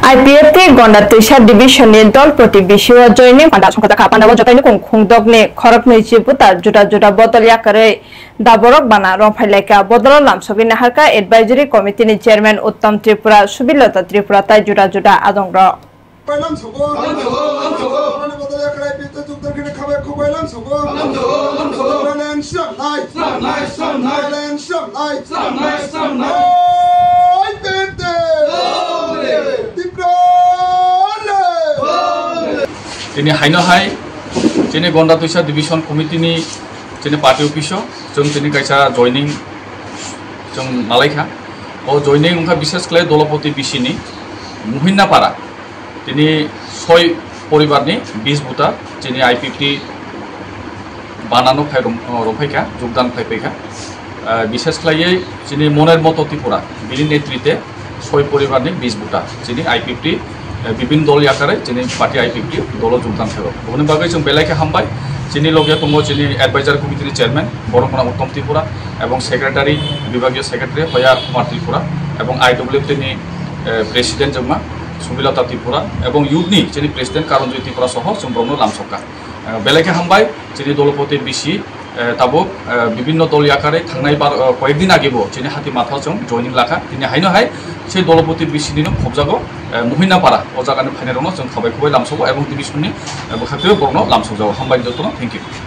IPFT Gondatisa Division ni dol proti bishiwa joining pada songkota kapan dapat jotai ni kungdok ni khorok ni ciputa juta botol yakare daborok bana romphailaika bodol lamsobi naharka advisory committee ni chairman Uttam Tripura Subilota Tripura tai juta adongro Ini haino hai, ini Gondatisa Division Committee ni, ini party officer, jom ini kaisa joining, jom Malaysia, joining ungkap bisnis kelai dolopoti bisi ni, muhinna para, ini soy poribar ni, 20 buta, ini IPFT banano kai rompai ka, jogdan kai ka, bisnis kelai ini moner moto tipura, bilin netrite, soy poribar ni 20 buta, ini IPFT বিভিন্ন দল আকারে যিনি party IPP দল যোগদান থাকবে বনে বাগে जों বেলাইকে হামবাই যিনি লগে দङ যিনি এডভাইজার কমিটির চেয়ারম্যান বড়কোনা উত্তম ত্রিপুরা এবং সেক্রেটারি বিভাগীয় সেক্রেটারি হয়া কুমার ত্রিপুরা এবং আইডব্লিউটি ni প্রেসিডেন্ট জমা সুবিলতা ত্রিপুরা এবং ইউথনি যিনি প্রেসিডেন্ট কারণজয় ত্রিপুরা সহ जों ব্রহ্ম লামসকা বেলাইকে হামবাই যিনি দলপতি বিসি তাবো বিভিন্ন দল আকারে থাংনাই বার কয়েকদিন আগেবো যিনি হাতি মাথা जों জয়নিং লাখা তিনি হাইনো হাই সেই দলপতি বিসিনিনো খবজাগো মুহিনা পারা ও জায়গাनि ফাইনালनो जों खाबाय लामसबो এবং डिभिजननि बखाखौ बरनो लामसबजाव हामबाय दतनो थैंक इउ